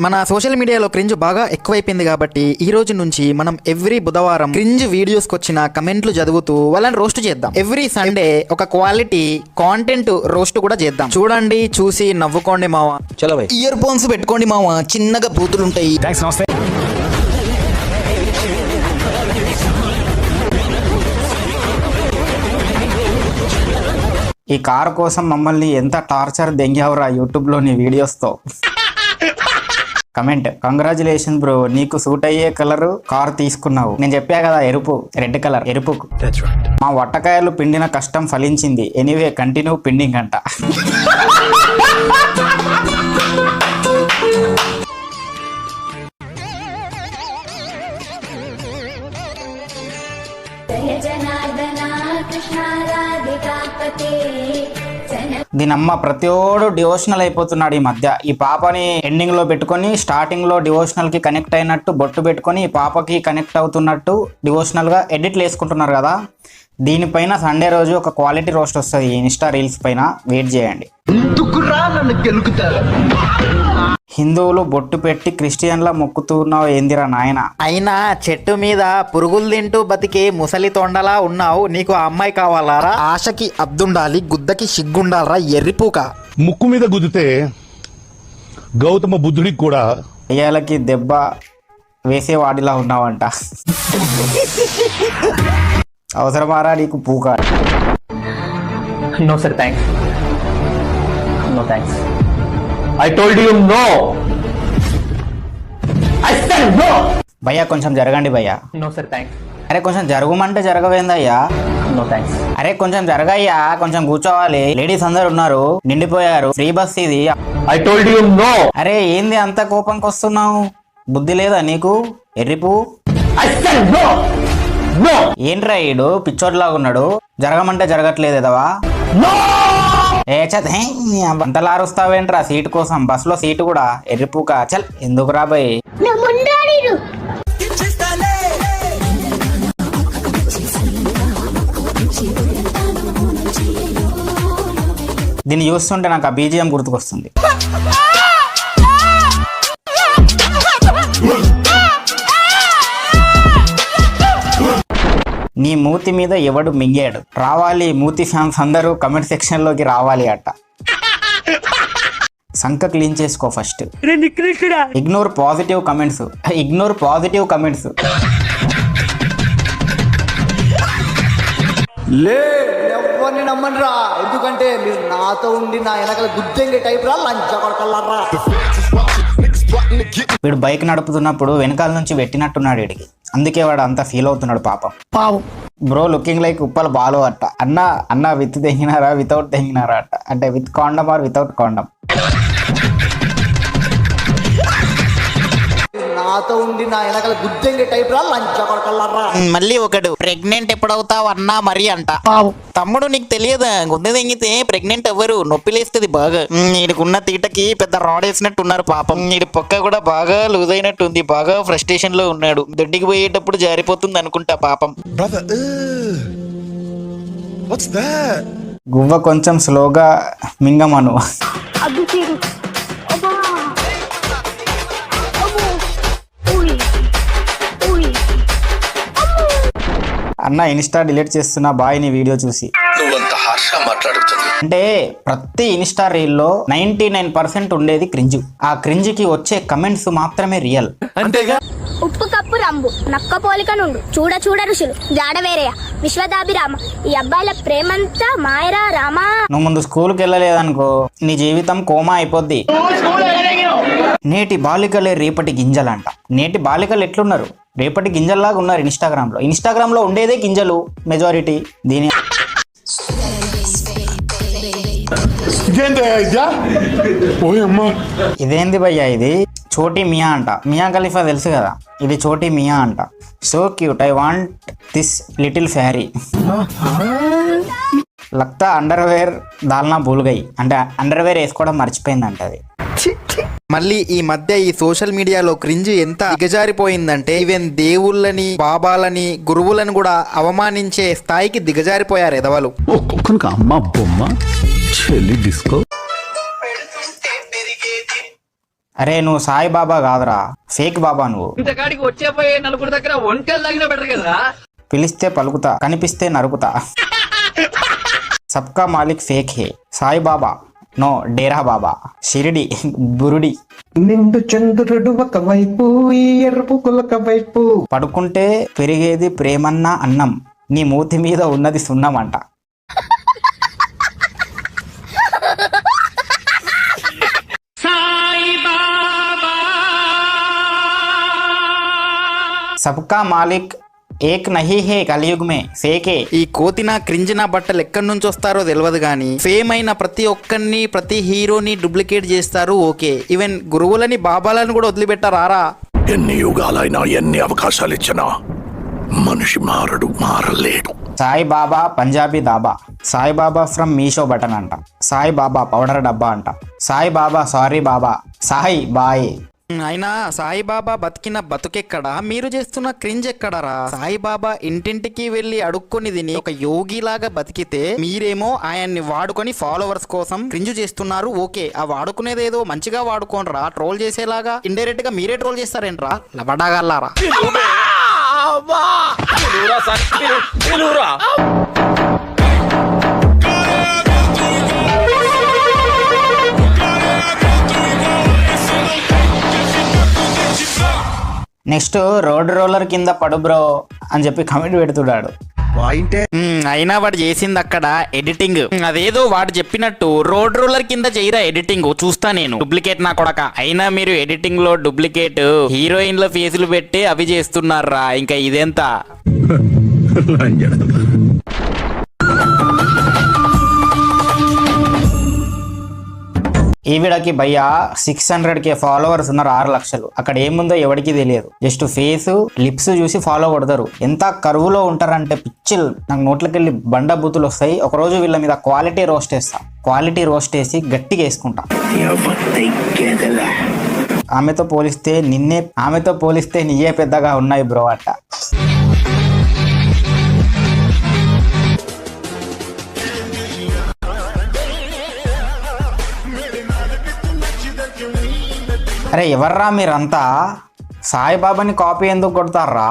మన సోషల్ మీడియాలో క్రింజ్ బాగా ఎక్కువైపోయింది కాబట్టి ఈ రోజు నుంచి మనం ఎవ్రీ బుధవారం క్రింజ్ వీడియోస్కి వచ్చిన కమెంట్లు చదువుతూ వాళ్ళని రోస్ట్ చేద్దాం. ఎవ్రీ సండే ఒక క్వాలిటీ కాంటెంట్ రోస్ట్ కూడా చేద్దాం. చూడండి, చూసి నవ్వుకోండి మావా. ఇయర్ ఫోన్స్ పెట్టుకోండి మావా, చిన్నగా బూతులు ఉంటాయి. ఈ కారు కోసం మమ్మల్ని ఎంత టార్చర్ దెంగావురా యూట్యూబ్లో నీ వీడియోస్తో. కమెంట్: కంగ్రాచులేషన్ బ్రో, నీకు సూట్ అయ్యే కలర్ కార్ తీసుకున్నావు. నేను చెప్పా కదా, ఎరుపు, రెడ్ కలర్, ఎరుపుకు. మా వట్టకాయలు పిండిన కష్టం ఫలించింది. ఎనీవే కంటిన్యూ పిండింగ్ అంట. దీనమ్మ ప్రతిోడు డివోషనల్ అయిపోతున్నాడు ఈ మధ్య. ఈ పాపని ఎండింగ్ లో పెట్టుకొని స్టార్టింగ్ లో డివోషనల్ కి కనెక్ట్ అయినట్టు బొట్టు పెట్టుకొని ఈ పాపకి కనెక్ట్ అవుతున్నట్టు డివోషనల్ గా ఎడిట్లు వేసుకుంటున్నారు కదా. దీనిపైన సండే రోజు ఒక క్వాలిటీ రోస్ట్ వస్తుంది ఇన్స్టా రీల్స్ పైన. వెయిట్ చేయండి. హిందువులు బొట్టు పెట్టి క్రిస్టియన్ల మొక్కుతున్నావు ఏందిరా నాయన. అయినా చెట్టు మీద పురుగులు తింటూ బతికే ముసలి తొండలా ఉన్నావు. నీకు ఆ అమ్మాయి కావాలారా? ఆశకి అబ్దుండాలి, గుద్దకి సిగ్గుండాలరా ఎర్రిపూక. ముక్కు మీద గుద్దితే గౌతమ బుద్ధుడికి కూడా అయ్యాలకి దెబ్బ వేసేవాడిలా ఉన్నావంట. అవసరమారా నీకు పూక? No sir, thanks. No thanks. I told you no. I said no. భయ్యా కొంచెం జరగండి భయ్యా. No sir, thanks. అరే కొంచెం జరగమంటే జరగవేందయ్యా? No thanks. అరే కొంచెం జరగయ్యా, కొంచెం కూర్చోవాలి. లేడీస్ అందరు ఉన్నారు, నిండిపోయారు, ఫ్రీ బస్ ఇది. I told you no. అరే ఏంది అంత కోపంకి వస్తున్నావు? బుద్ధి లేదా నీకు ఎర్రిపు? I said no. No. ఏంట్రా ఈడు పిచ్చోడ్లాగా ఉన్నాడు. జరగమంటే జరగట్లేదు ఎదవా. No. ఏ చత్ అంతలారుస్తావేంట్రా సీటు కోసం? బస్ లో సీటు కూడా ఎర్రిపూక. చల్ ఎందుకు రాబోయ్. దీన్ని చూస్తుంటే నాకు ఆ బీజిఎం గుర్తుకొస్తుంది. నీ మూతి మీద ఎవడు మింగాడు? రావాలి మూతి ఫ్యాన్స్ అందరూ కమెంట్ సెక్షన్ లోకి రావాలి అట. సంక క్లీన్ చేసుకో first. Ignore positive comments. Ignore positive comments. ఎవరిని నమ్మనరా, ఎందుకంటే మీరు నాతో ఉండి నా వెనకాల గుద్దెంగే టైప్ రా, లంచ కొడకల్లారా. వీడు బైక్ నడుపుతున్నప్పుడు వెనకాల నుంచి పెట్టినట్టున్నాడు వీడికి, అందుకే వాడు అంతా ఫీల్ అవుతున్నాడు పాపం. Bro looking like Uppal Balu అట్ట. అన్న విత్ తెంగినారా వితౌట్ తెంగినారా అట్ట. అంటే with condom or without condom. నాతో ఉండి నా వెనకాల గుద్దెంగే టైప్ రా, లంచ కొడకల్లారా. మళ్ళీ ఒకడు ప్రెగ్నెంట్ ఎప్పుడవుతావు అన్నా మరి అంట. తమ్ముడు నీకు తెలియదా, గుండె తెంగితే ప్రెగ్నెంట్ ఎవ్వరు, నొప్పి లేస్తుంది బాగా. వీడికున్న తీటకి పెద్ద రాడ్ వేసినట్టు ఉన్నారు పాపం. వీడి పక్క కూడా బాగా లూజ్ అయినట్టు ఉంది, బాగా ఫ్రస్ట్రేషన్ లో ఉన్నాడు. దొడ్డికి పోయేటప్పుడు జారిపోతుంది అనుకుంటా పాపం. గువ్వ కొంచెం స్లోగా మింగమను. అన్న ఇన్స్టా డిలీట్ చేస్తున్నా బాయ్ నీ వీడియో చూసి. అంటే ప్రతి ఇన్స్టా రీల్లో 99% ఉండేది క్రింజ్. ఆ క్రింజ్ కి వచ్చే కమెంట్స్ మాత్రమే రియల్. అంతేగా. ఉప్పు కప్పు రంబు నక్క పోలిక నుండు చూడ చూడ ఋషులు జాడ వేరేయ విశ్వదాభిరామ. ఈ అబ్బాయిల ప్రేమంతా మాయరా రామా. నువ్వు ముందు స్కూల్కి వెళ్ళలేదనుకో నీ జీవితం కోమా అయిపోద్ది. నేటి బాలికలే రేపటి గింజలంట. నేటి బాలికలు ఎట్లున్నారు? రేపటి గింజల్లాగా ఉన్నారు ఇన్స్టాగ్రామ్ లో ఉండేదే గింజలు మెజారిటీ. దీని ఇదేంది భయ్యా? ఇది చోటీ మియా అంట. మియా ఖలీఫా తెలుసు కదా, ఇది చోటీ మియా అంట. So cute, I want this little fairy. లక్తా అండర్వేర్ దాల్నా భూల్గై అంటే అండర్వేర్ వేసుకోవడం మర్చిపోయిందంట అది. మళ్ళీ ఈ మధ్య ఈ సోషల్ మీడియాలో క్రింజ్ ఎంత దిగజారిపోయిందంటే ఈవెన్ దేవుళ్ళని, బాబాలని, గురువులను కూడా అవమానించే స్థాయికి దిగజారిపోయారు ఎదవలు. ఒక్కొక్కరికి అమ్మ బొమ్మ చెల్లి డిస్కో. అరే నువ్వు సాయి బాబా కాదురా, ఫేక్ బాబా నువ్వు. ఇంతకాడికి వచ్చే పోయే నలుగురు దగ్గర ఒంటెలు తగిన బెటర్ కదా. పిలిస్తే పలుకుతా, కనిపిస్తే నరుకుతా. సబ్కా మాలిక్ ఫేక్ హే, సాయి బాబా నో డేరా బాబా, షిరిడి బురుడి. నిండు చంద్రుడు ఒకవైపు, ఈ ఎరుపు కులక వైపు. పడుకుంటే పెరిగేది ప్రేమన్న అన్నం, నీ మూతి మీద ఉన్నది సున్నమంట. సబ్కా మాలిక్ ఏక్ నహీ హే కలియుగ్ మే ఫేకే. ఈ కోతిన క్రింజిన బట్టలు ఎక్కడి నుంచి వస్తారో తెలియదు కానీ ఫేమ్ అయిన ప్రతి ఒక్కరిని, ప్రతి హీరోని డూప్లికేట్ చేస్తారు. ఓకే, ఈవెన్ గురువులని, బాబాలను కూడా వదిలిపెట్టారా? ఎన్ని యుగాలైనా ఎన్ని అవకాశాలు ఇచ్చినా మనిషి మారలేడు. సాయి బాబా పంజాబీ దాబా, సాయి బాబా ఫ్రమ్ మీషో బటన్ అంట, సాయి బాబా పౌడర్ డబ్బా అంట, సాయి బాబా సారీ బాబా, సాయి బాయ్. అయినా సాయిబాబా బతికిన బతుకెక్కడా, మీరు చేస్తున్న క్రింజ్ ఎక్కడరా? సాయిబాబా ఇంటింటికి వెళ్ళి అడుక్కొని తిని ఒక యోగిలాగా బతికితే మీరేమో ఆయన్ని వాడుకొని ఫాలోవర్స్ కోసం క్రింజ్ చేస్తున్నారు. ఓకే, ఆ వాడుకునేదేదో మంచిగా వాడుకోనరా, ట్రోల్ చేసేలాగా ఇండైరెక్ట్ గా మీరే ట్రోల్ చేస్తారేంట్రా లబడాగల్లారా? నెక్స్ట్ రోడ్ రోలర్ కింద పడు బ్రో అని చెప్పి కమెంట్ పెడుతున్నాడు. అయినా వాడు చేసింది అక్కడ ఎడిటింగ్. అదేదో వాడు చెప్పినట్టు రోడ్ రోలర్ కింద చేయరా ఎడిటింగ్, చూస్తా నేను. డూప్లికేట్ నా కొడక. అయినా మీరు ఎడిటింగ్ లో డూప్లికేట్ హీరోయిన్ల ఫేసులు పెట్టి అవి చేస్తున్నారా, ఇంకా ఇదెంత? ఈ వీడియోకి భయ్యా 600K ఫాలోవర్స్ ఉన్నారు, 6 లక్షలు. అక్కడ ఏముందో ఎవరికి తెలియదు, జస్ట్ ఫేస్ లిప్స్ చూసి ఫాలో కొడతారు. ఎంత కరువులో ఉంటారంటే పిచ్చిల్, నాకు నోట్లకి వెళ్ళి బండ బూతులు వస్తాయి. ఒకరోజు వీళ్ళ మీద క్వాలిటీ రోస్ట్ వేస్తా, క్వాలిటీ రోస్ట్ వేసి గట్టిగా వేసుకుంటా. ఆమెతో పోలిస్తే నీయే పెద్దగా ఉన్నాయి బ్రో అట్ట. అరే ఎవర్రా మీరంతా, సాయిబాబాని కాపీ ఎందుకు కొడతారా?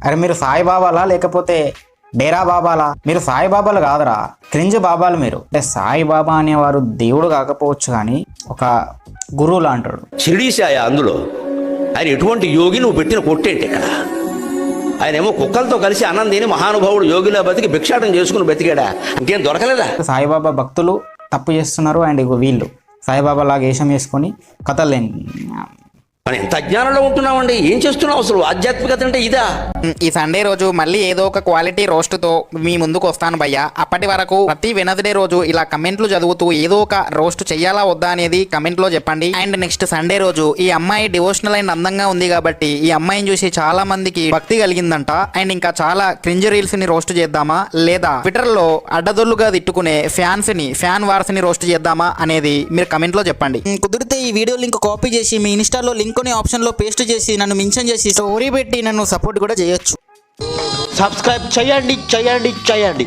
అరే మీరు సాయిబాబాలా లేకపోతే డేరా బాబాలా? మీరు సాయిబాబాలు కాదురా, క్రింజ్ బాబాలు మీరు. అంటే సాయిబాబా అనేవారు దేవుడు కాకపోవచ్చు కానీ ఒక గురువు లాంటాడు. షిరిడీశాయ అందులో ఆయన ఎటువంటి యోగి, నువ్వు పెట్టిన కొట్టేంటి ఇక్కడ? ఆయన ఏమో కుక్కలతో కలిసి అన్నం తిని మహానుభావుడు యోగిలా బతికి భిక్షాటం చేసుకుని బతికాడా? ఇంకేం దొరకలేదా? సాయిబాబా భక్తులు తప్పు చేస్తున్నారు అండ్ వీళ్ళు సాయిబాబా లాగా వేషం వేసుకొని కథలు. మనం ఎంత అజ్ఞానంలో ఉంటున్నామండి. ఏం చేస్తున్నావు అసలు? ఆధ్యాత్మికత అంటే ఇదా? ఈ సండే రోజు మళ్ళీ ఏదో ఒక క్వాలిటీ రోస్ట్ తో మీ ముందుకు వస్తాను భయ్యా. అప్పటి వరకు ప్రతి వెనస్డే రోజు ఇలా కమెంట్లు చదువుతూ ఏదో ఒక రోస్ట్ చెయ్యాలా వద్దా అనేది కమెంట్ లో చెప్పండి. అండ్ నెక్స్ట్ సండే రోజు ఈ అమ్మాయి డివోషనల్ అండ్ అందంగా ఉంది కాబట్టి ఈ అమ్మాయిని చూసి చాలా మందికి భక్తి కలిగిందంట. అండ్ ఇంకా చాలా క్రింజ్ రీల్స్ ని రోస్ట్ చేద్దామా, లేదా ట్విట్టర్ లో అడ్డదొల్లుగా తిట్టుకునే ఫ్యాన్ వార్స్ ని రోస్ట్ చేద్దామా అనేది మీరు కమెంట్ లో చెప్పండి. కుదిరితే ఈ వీడియో లింక్ కాపీ చేసి మీ ఇన్స్టాలో లింక్ అనే ఆప్షన్ లో పేస్ట్ చేసి నన్ను మెన్షన్ చేసి స్టోరీ పెట్టి నన్ను సపోర్ట్ కూడా చేయొచ్చు. సబ్స్క్రైబ్ చేయండి.